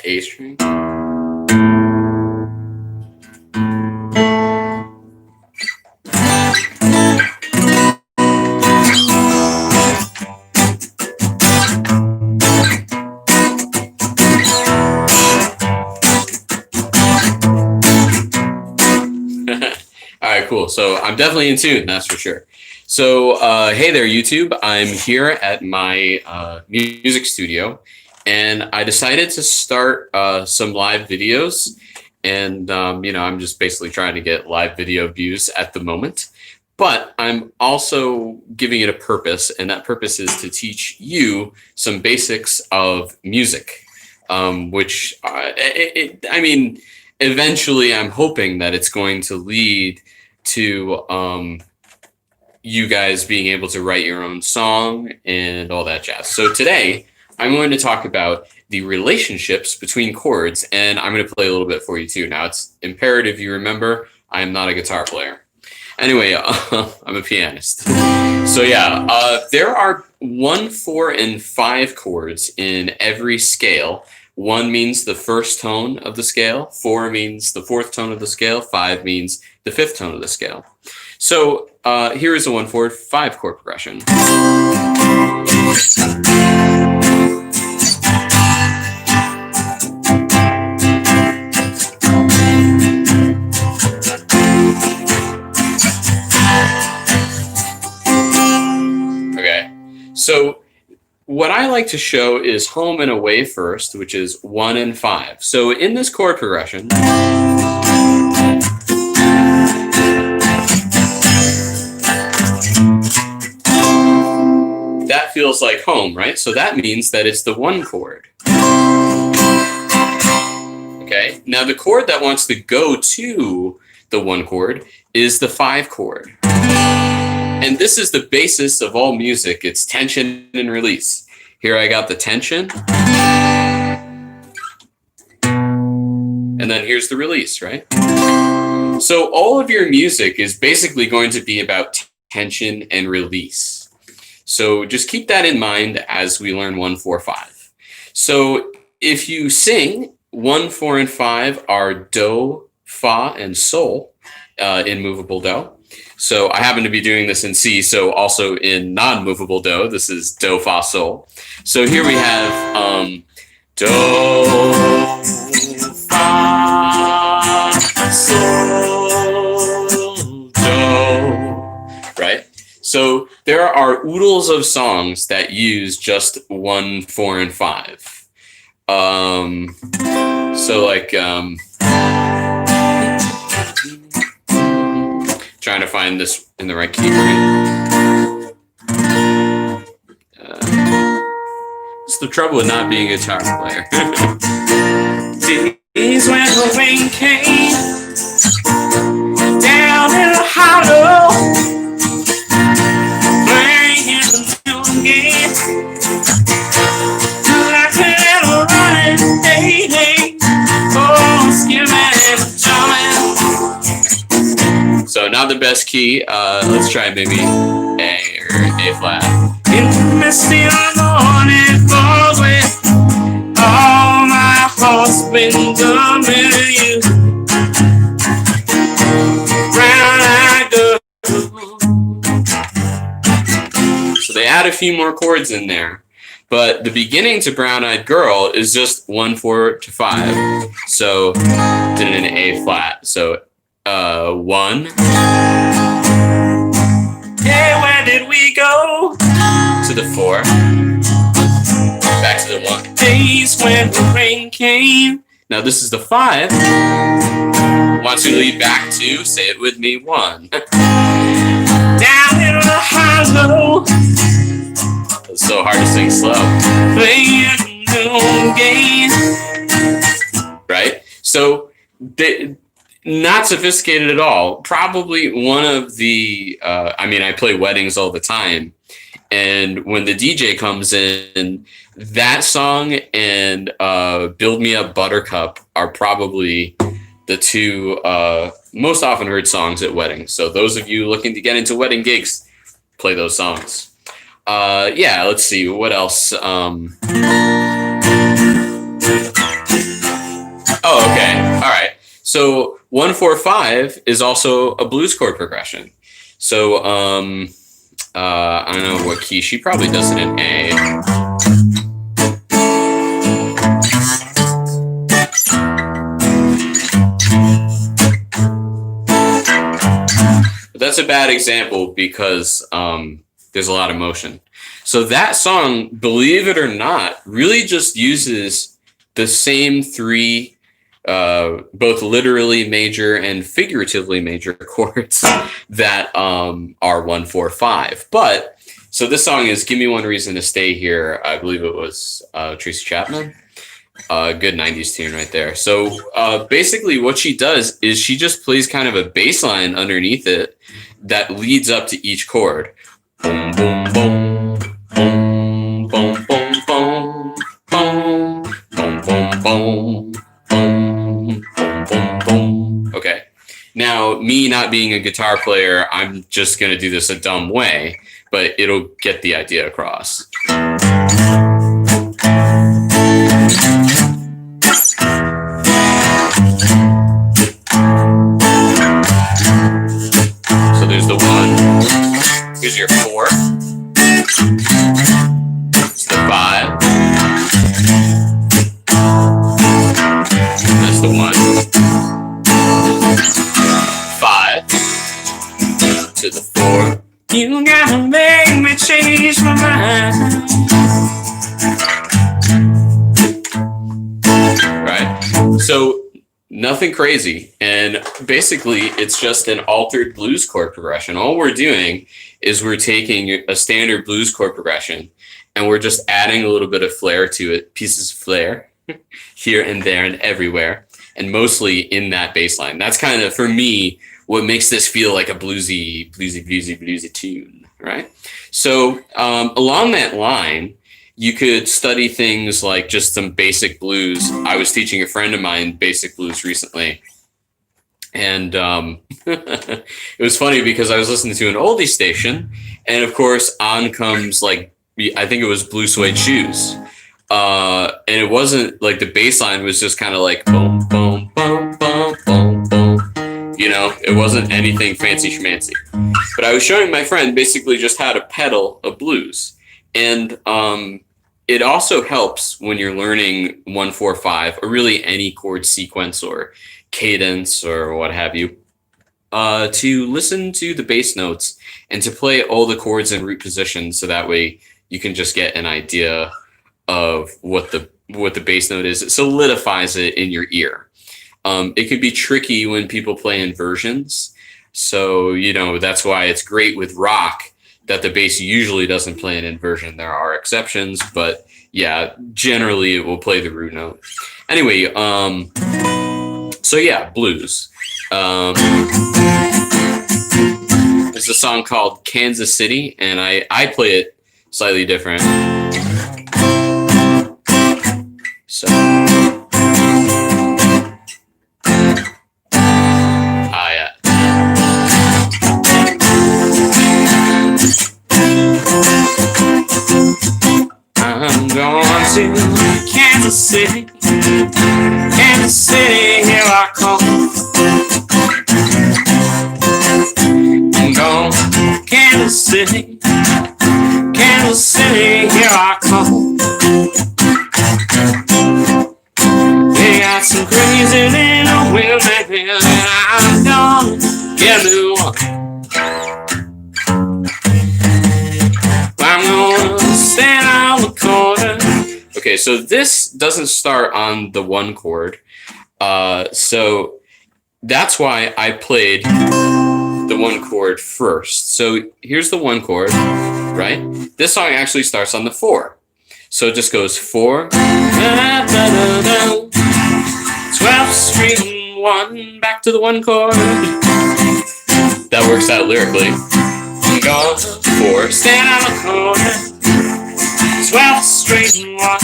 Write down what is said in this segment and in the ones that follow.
A string. All right, cool. So I'm definitely in tune, that's for sure. So, hey there, YouTube. I'm here at my music studio, and I decided to start some live videos. And, I'm just basically trying to get live video views at the moment. But I'm also giving it a purpose, and that purpose is to teach you some basics of music, which, eventually I'm hoping that it's going to lead to you guys being able to write your own song and all that jazz. So today I'm going to talk about the relationships between chords, and I'm going to play a little bit for you too. Now, it's imperative you remember I'm not a guitar player. Anyway, I'm a pianist. So yeah, there are 1, 4, and 5 chords in every scale. 1 means the first tone of the scale, 4 means the 4th tone of the scale, 5 means the 5th tone of the scale. So here is a 1, 4, 5 chord progression. Okay, so what I like to show is home and away first, which is 1 and 5. So in this chord progression, that feels like home, right? So that means that it's the 1 chord. Okay, now the chord that wants to go to the 1 chord is the 5 chord. And this is the basis of all music. It's tension and release. Here I got the tension. And then here's the release, right? So all of your music is basically going to be about tension and release. So just keep that in mind as we learn 1, 4, 5. So if you sing, 1, 4, and 5 are do, fa, and sol in movable do. So I happen to be doing this in C, so also in non-movable do, this is do, fa, sol. So here we have do, fa, sol, do, right? So there are oodles of songs that use just 1, 4, and 5. Trying to find this in the right key. It's the trouble with not being a guitar player. Days when the rain came down in the hollow, playing the new game, like a running day, oh, skimming and jumping. So not the best key. Let's try maybe A or A flat. In the misty morning falls with all my heart's been done with you. Brown-eyed girl. So they add a few more chords in there, but the beginning to Brown-Eyed Girl is just 1, 4 to 5. So did it in A flat. So 1. Hey, where did we go? To the 4. Back to the 1. Days when the rain came. Now this is the 5. Want to lead back to, say it with me, 1. Down in the hollow. It's so hard to sing slow. Playing no game. Right? So not sophisticated at all. Probably one of the, I play weddings all the time. And when the DJ comes in, that song and Build Me Up Buttercup are probably the 2 most often heard songs at weddings. So those of you looking to get into wedding gigs, play those songs. Yeah, let's see. What else? Oh, okay. All right. So 1-4-5 is also a blues chord progression. So I don't know what key. She probably does it in A. But that's a bad example because there's a lot of motion. So that song, believe it or not, really just uses the same three, both literally major and figuratively major chords that are 1-4-5. But so this song is "Give Me One Reason to Stay Here." I believe it was Tracy Chapman. Good 90s tune right there. So basically what she does is she just plays kind of a bass line underneath it that leads up to each chord. Boom, boom, boom, boom, boom, boom, boom, boom, boom, boom, boom, boom, boom, boom. Okay. Now, me not being a guitar player, I'm just going to do this a dumb way, but it'll get the idea across. So there's the 1. Here's your 4. It's the 5. That's the 1. 5 to the 4. You gotta make me change my mind. Right? So nothing crazy. And basically, it's just an altered blues chord progression. All we're doing is we're taking a standard blues chord progression and we're just adding a little bit of flair to it, pieces of flair here and there and everywhere, and mostly in that bass line. That's kind of, for me, what makes this feel like a bluesy tune, right? So along that line, you could study things like just some basic blues. I was teaching a friend of mine basic blues recently. And it was funny because I was listening to an oldie station. And of course, on comes like, I think it was Blue Suede Shoes. And it wasn't like the bass line was just kind of like boom, boom, boom, boom, boom, boom. You know, it wasn't anything fancy schmancy. But I was showing my friend basically just how to pedal a blues. And it also helps when you're learning 1-4-5 or really any chord sequence or cadence or what have you, to listen to the bass notes and to play all the chords in root position, so that way you can just get an idea of what the bass note is. It solidifies it in your ear. It can be tricky when people play inversions, so you know that's why it's great with rock that the bass usually doesn't play an inversion. There are exceptions, but yeah, generally it will play the root note. Anyway, so yeah, blues. There's a song called Kansas City, and I play it slightly different. So, yeah. I'm going to Kansas City, Kansas City, here I come. I'm going to Kansas City, Kansas City, here I come. They got some crazy little women, and I'm gonna get me one. I'm gonna stand on the corner. Okay, so this doesn't start on the 1 chord. So that's why I played the 1 chord first. So here's the 1 chord, right? This song actually starts on the 4. So it just goes 4, 12th Street and 1, back to the 1 chord. That works out lyrically. Go 4, stand on the corner, 12th Street and 1.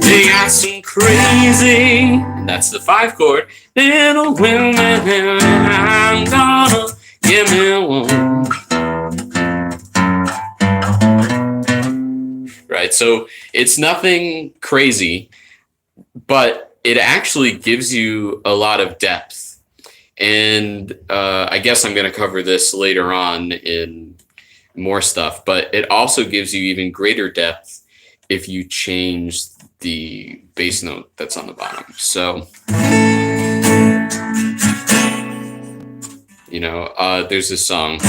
They got some crazy, and that's the 5 chord, little women, I'm gonna give me one. Right, So it's nothing crazy, but it actually gives you a lot of depth. And I guess I'm going to cover this later on in more stuff, but it also gives you even greater depth if you change the bass note that's on the bottom. So, you know, there's this song.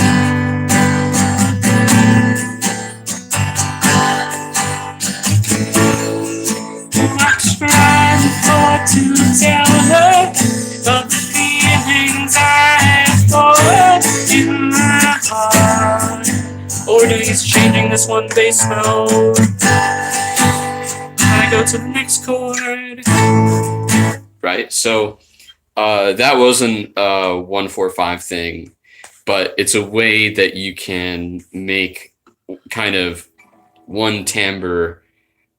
To tell her of the feelings I have for in my heart. Or do he's changing this one bass note? I go to the next chord. Right? So that wasn't a 1-4-5 thing, but it's a way that you can make kind of one timbre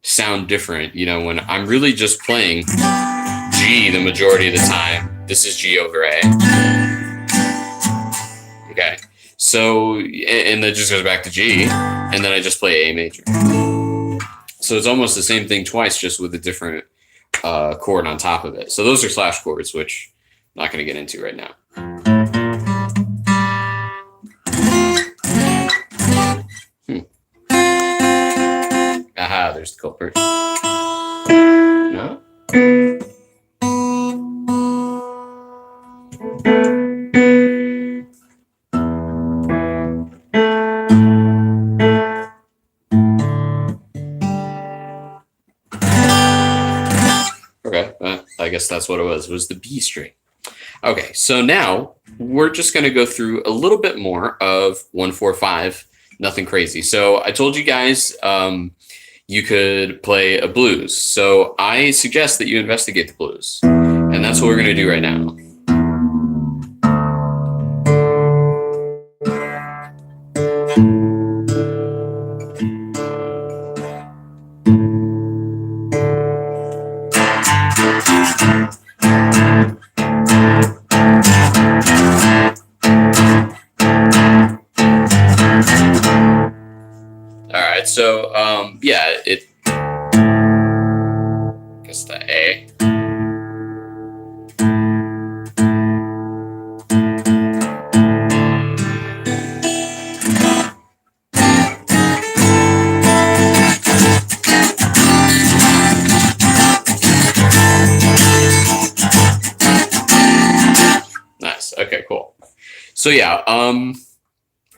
sound different. You know, when I'm really just playing G the majority of the time, this is G over A. Okay, so, and that just goes back to G, and then I just play A major. So it's almost the same thing twice, just with a different chord on top of it. So those are slash chords, which I'm not going to get into right now. Aha, there's the culprit. No? Okay, I guess that's what it was the B string. Okay, so now we're just going to go through a little bit more of 1-4-5, nothing crazy. So I told you guys you could play a blues. So I suggest that you investigate the blues. And that's what we're going to do right now. So, yeah, I guess the A. Nice. Okay, cool. So, yeah,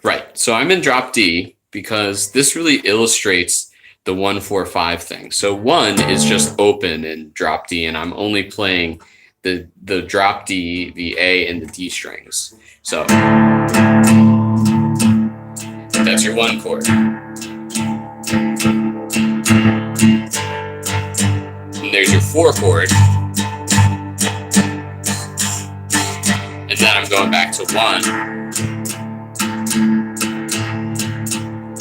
right. So I'm in drop D, because this really illustrates the 1-4-5 thing. So 1 is just open and drop D, and I'm only playing the drop D, the A, and the D strings. So that's your 1 chord. And there's your 4 chord. And then I'm going back to 1.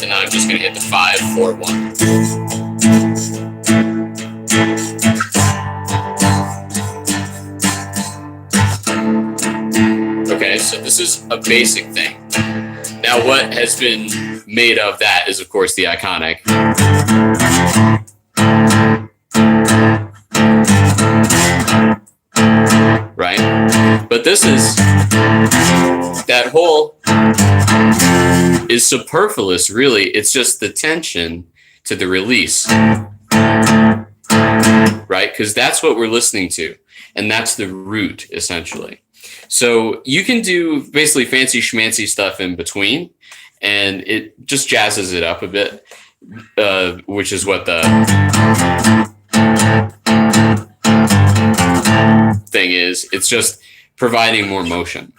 And then I'm just going to hit the 5-4-1. Okay, so this is a basic thing. Now, what has been made of that is, of course, the iconic. Right? But this is that whole is superfluous, really. It's just the tension to the release, right? Because that's what we're listening to, and that's the root, essentially. So you can do basically fancy schmancy stuff in between, and it just jazzes it up a bit, which is what the thing is. It's just providing more motion.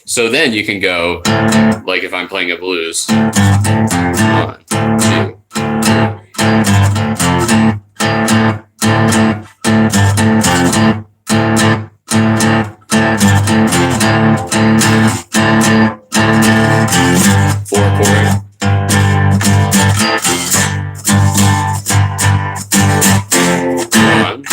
So then you can go, like if I'm playing a blues, 1, 2. 4 chord. 1.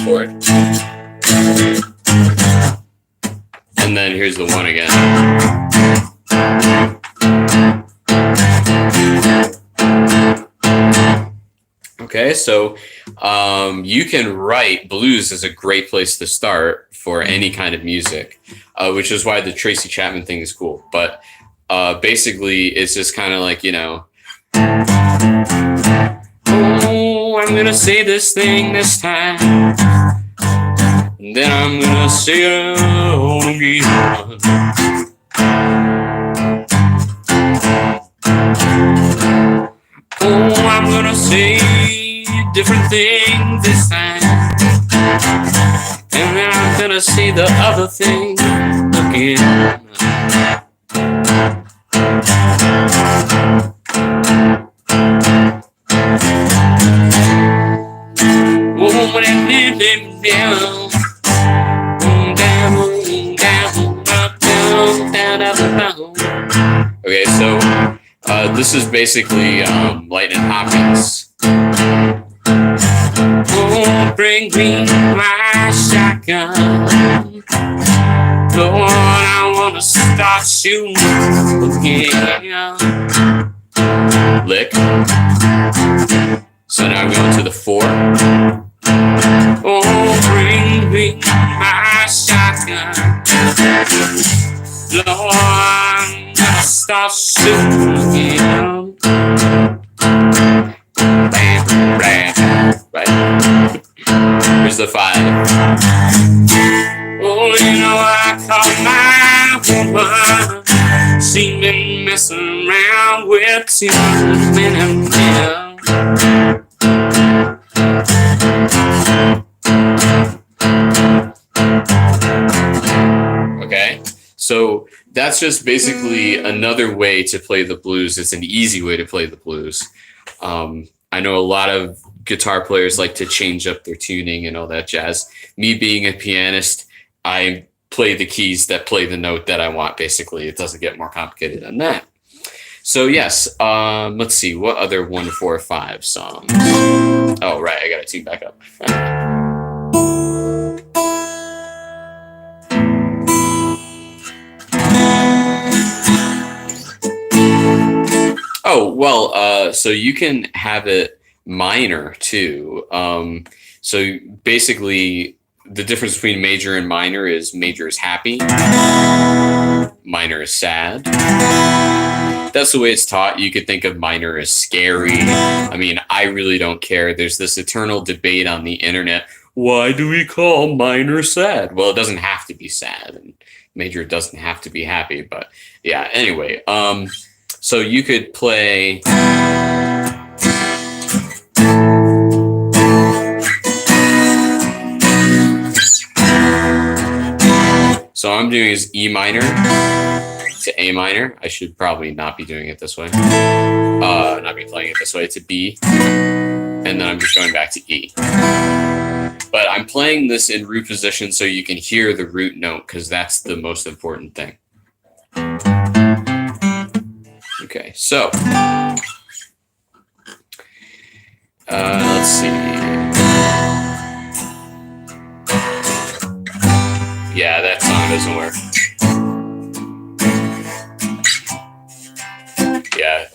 Chord. And then here's the 1 again. Okay, so you can write blues as a great place to start for any kind of music, which is why the Tracy Chapman thing is cool. But basically, it's just kind of like, oh, I'm gonna say this thing this time, and then I'm gonna say it again. Oh, I'm gonna say different things this time, and then I'm gonna say the other thing again. Oh, when it down, down. Okay, so this is basically Lightning Hopkins. Oh, bring me my shotgun, Lord, I wanna start shooting again. Lick. So now I'm going to the 4. Oh, bring me my shotgun, Lord, I'm gonna start shooting again. Bam, bam, right. Here's the 5. Oh, you know I caught my woman. She been messing around with too many men. Okay, so that's just basically another way to play the blues. It's an easy way to play the blues. I know a lot of guitar players like to change up their tuning and all that jazz. Me being a pianist, I play the keys that play the note that I want, basically. It doesn't get more complicated than that. So yes, let's see, what other 1, 4, 5 songs? Oh, right, I gotta tune back up. Oh, well, so you can have it minor too. So basically, the difference between major and minor is major is happy, minor is sad. That's the way it's taught. You could think of minor as scary. I mean, I really don't care. There's this eternal debate on the internet. Why do we call minor sad? Well, it doesn't have to be sad, and major doesn't have to be happy. But yeah, anyway, so you could play. So I'm doing is E minor to A minor. I should probably not be doing it this way. Not be playing it this way. To B. And then I'm just going back to E. But I'm playing this in root position so you can hear the root note, because that's the most important thing. Okay, so let's see. Yeah, that song doesn't work. Yeah,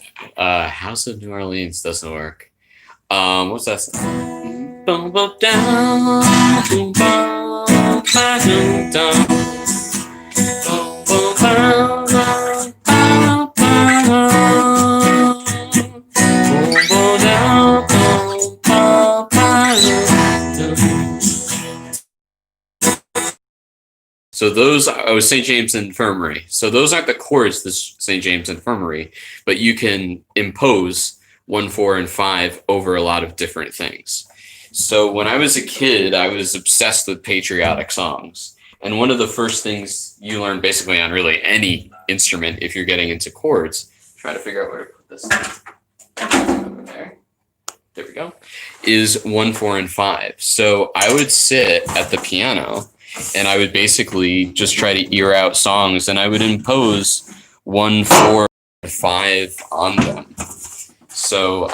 House of New Orleans doesn't work. What's that song? Boom, boom, down, boom, boom, boom, down, boom, boom, boom, boom, So those are St. James Infirmary. So those aren't the chords, this St. James Infirmary, but you can impose 1, 4, and 5 over a lot of different things. So when I was a kid, I was obsessed with patriotic songs. And one of the first things you learn basically on really any instrument, if you're getting into chords, try to figure out where to put this over there. There we go. Is 1, 4, and 5. So I would sit at the piano and I would basically just try to ear out songs, and I would impose 1, 4, 5 on them. So,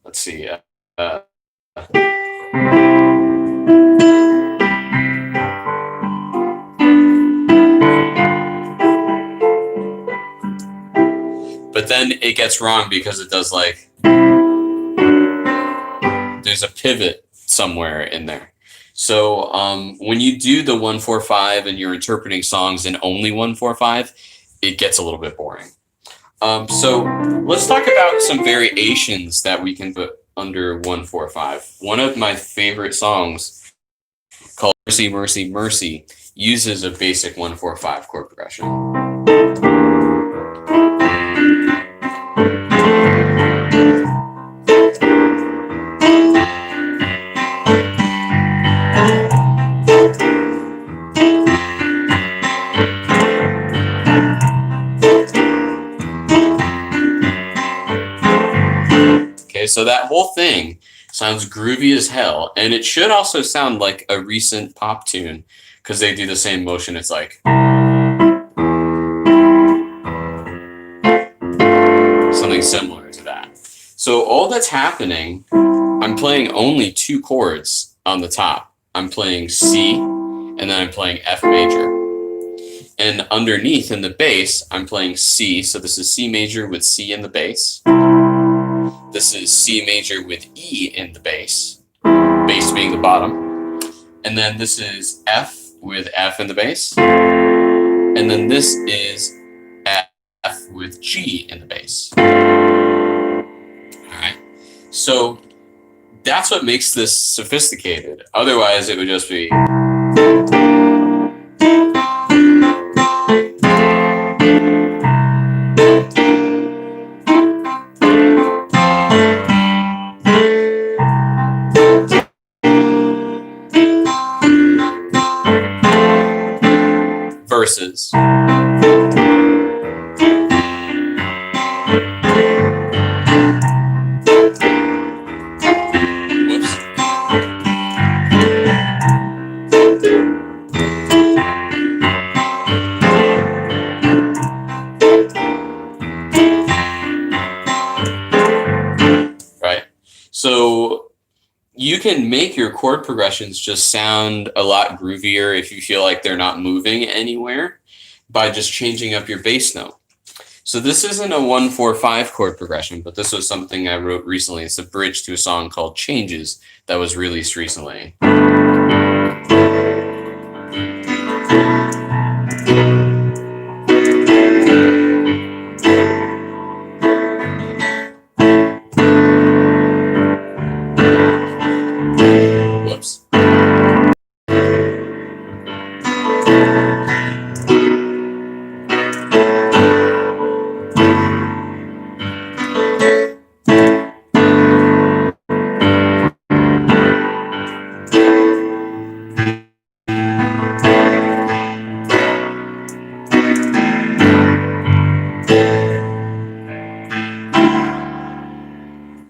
let's see. but then it gets wrong because it does like, there's a pivot somewhere in there. So when you do the 1-4-5 and you're interpreting songs in only 1-4-5, it gets a little bit boring. So let's talk about some variations that we can put under 1-4-5. One of my favorite songs, called Mercy, Mercy, Mercy, uses a basic 1-4-5 chord progression. So that whole thing sounds groovy as hell, and it should also sound like a recent pop tune because they do the same motion. It's like something similar to that. So all that's happening, I'm playing only 2 chords on the top. I'm playing C, and then I'm playing F major. And underneath in the bass, I'm playing C. So this is C major with C in the bass. This is C major with E in the bass being the bottom. And then this is F with F in the bass. And then this is F with G in the bass. All right. So that's what makes this sophisticated. Otherwise, it would just be. Verses. Whoops. Right. So you can make your chord progressions just sound a lot groovier if you feel like they're not moving anywhere by just changing up your bass note. So this isn't a 1-4-5 chord progression, but this was something I wrote recently. It's a bridge to a song called Changes that was released recently. Whoops.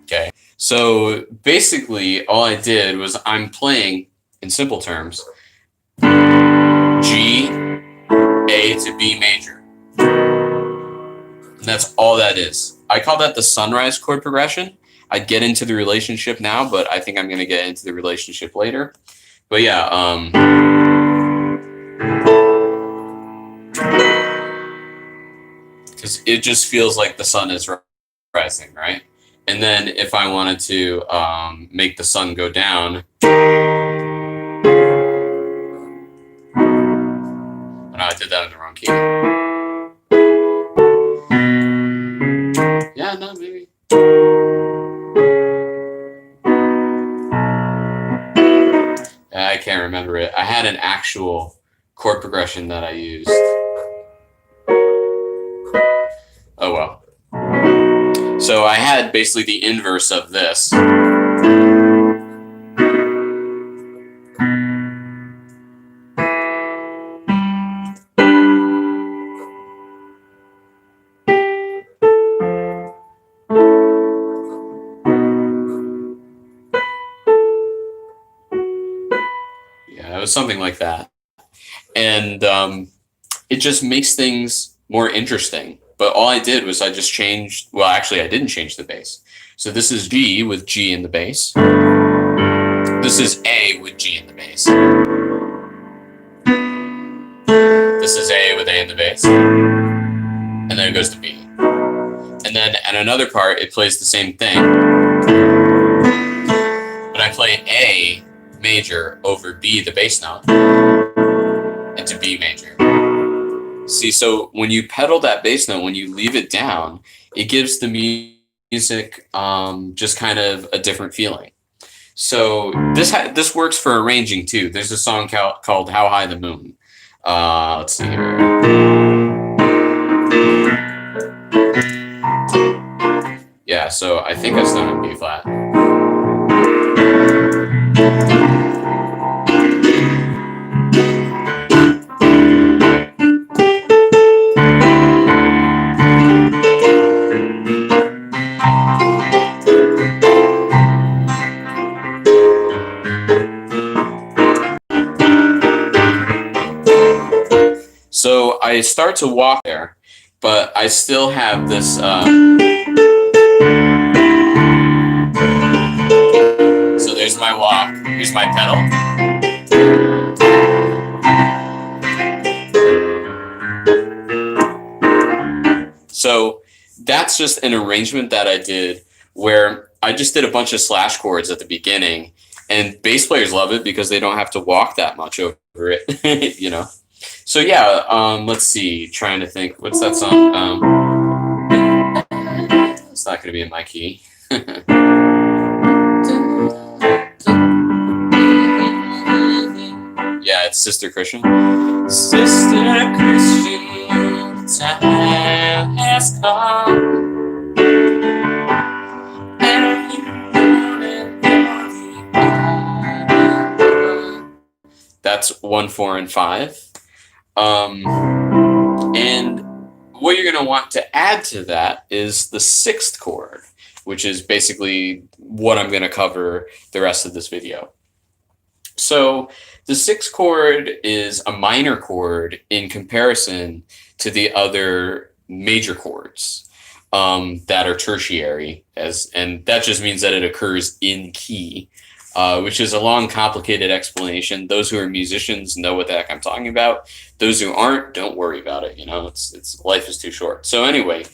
Okay, so basically all I did was I'm playing, in simple terms, G, A to B major. And that's all that is. I call that the sunrise chord progression. I'd get into the relationship now, but I think I'm going to get into the relationship later. But yeah, because it just feels like the sun is rising, right? And then if I wanted to make the sun go down, oh, no, I did that in the wrong key. Yeah, no, maybe. I can't remember it. I had an actual chord progression that I used. Oh well. So I had basically the inverse of this. Yeah, it was something like that. And it just makes things more interesting. But all I did was I just changed, well, actually, I didn't change the bass. So this is G with G in the bass. This is A with G in the bass. This is A with A in the bass. And then it goes to B. And and another part, it plays the same thing. But I play A major over B, the bass note, into B major. See, so when you pedal that bass note, when you leave it down, it gives the music just kind of a different feeling. So this works for arranging too. There's a song called "How High the Moon." Let's see here. Yeah, so I think I still in B flat. So I start to walk there, but I still have this. So there's my walk. Here's my pedal. So that's just an arrangement that I did where I just did a bunch of slash chords at the beginning, and bass players love it because they don't have to walk that much over it, you know. So yeah, let's see. Trying to think, what's that song? It's not going to be in my key. Yeah, it's Sister Christian. Sister Christian, the time has come, and you that's 1, 4, and 5. And what you're going to want to add to that is the 6th chord, which is basically what I'm going to cover the rest of this video. So the 6th chord is a minor chord in comparison to the other major chords that are tertiary, and that just means that it occurs in key. Which is a long, complicated explanation. Those who are musicians know what the heck I'm talking about. Those who aren't, don't worry about it. You know, it's life is too short. So anyway,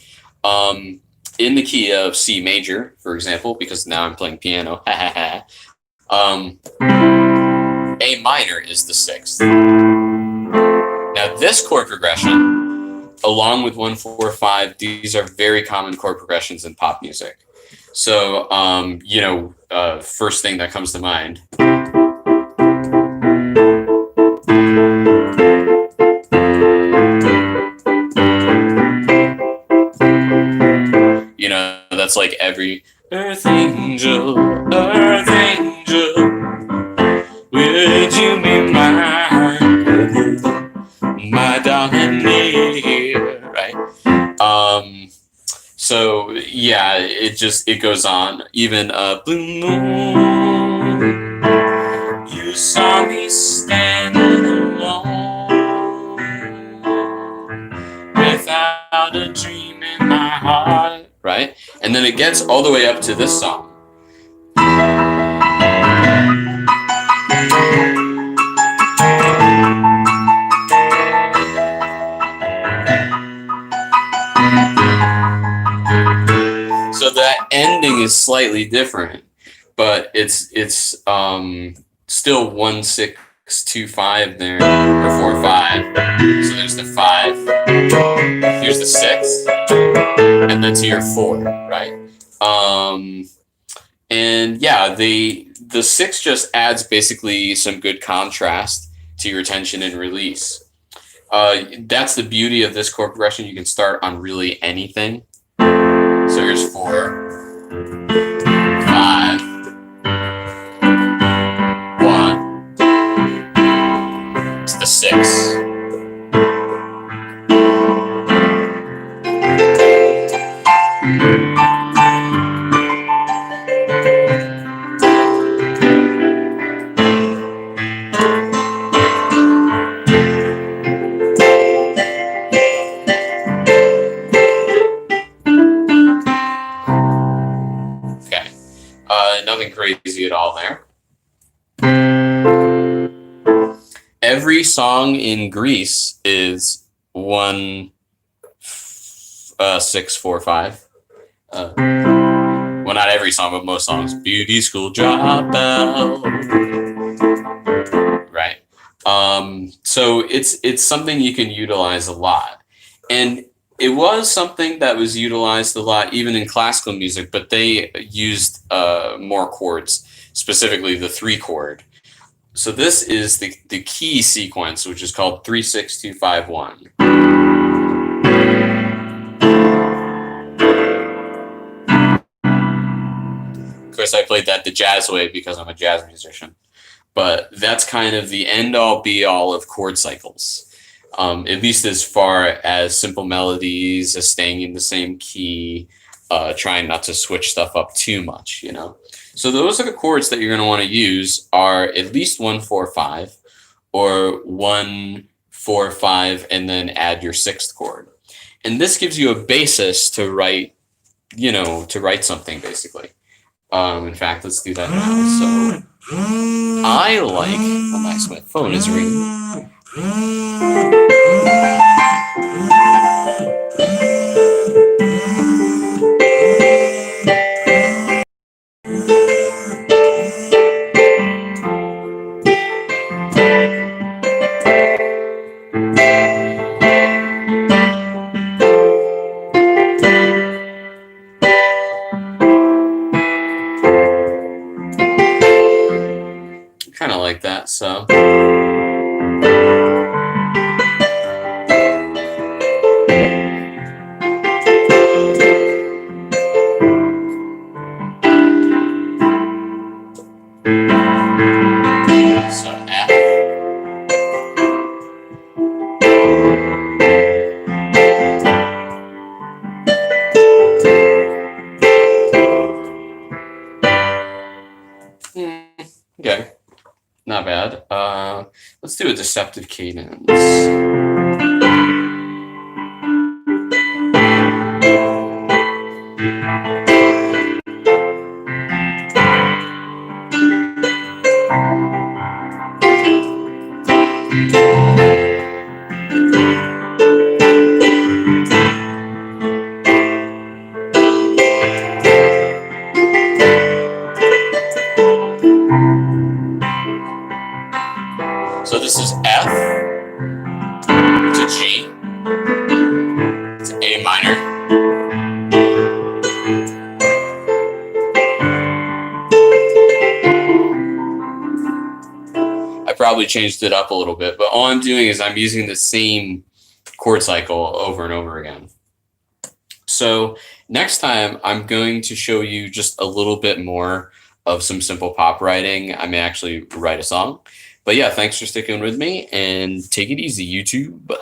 in the key of C major, for example, because now I'm playing piano, A minor is the 6th. Now this chord progression, along with 1, 4, 5, these are very common chord progressions in pop music. So, you know, first thing that comes to mind. You know, that's like every earth angel, would you be mine, my darling dear, right? So yeah, it goes on. Even blue moon, you saw me standing alone, without a dream in my heart, right? And then it gets all the way up to this song. So that ending is slightly different, but it's still 1, 6, 2, 5 there, or 4, 5. So there's the 5. Here's the 6, and then to your 4, right? And yeah, the 6 just adds basically some good contrast to your tension and release. That's the beauty of this chord progression. You can start on really anything. So here's 4, 5, 1. It's the 6. Nothing crazy at all there. Every song in Greece is 1, 6, 4, 5. Well, not every song, but most songs. Beauty school dropout. Right. So it's something you can utilize a lot. And it was something that was utilized a lot even in classical music, but they used more chords, specifically the 3 chord. So this is the key sequence, which is called 3-6-2-5-1. Of course, I played that the jazz way because I'm a jazz musician. But that's kind of the end-all, be-all of chord cycles. At least as far as simple melodies, as staying in the same key, trying not to switch stuff up too much, you know. So those are the chords that you're going to want to use are at least 1-4-5 or 1-4-5 and then add your 6th chord. And this gives you a basis to write, you know, to write something basically. In fact, let's do that now. So I like, oh, my phone is ringing. Kind of like that, so. So F. Okay, not bad. Let's do a deceptive cadence. So this is F to G to A minor. I probably changed it up a little bit, but all I'm doing is I'm using the same chord cycle over and over again. So next time I'm going to show you just a little bit more of some simple pop writing. I may actually write a song. But yeah, thanks for sticking with me and take it easy, YouTube.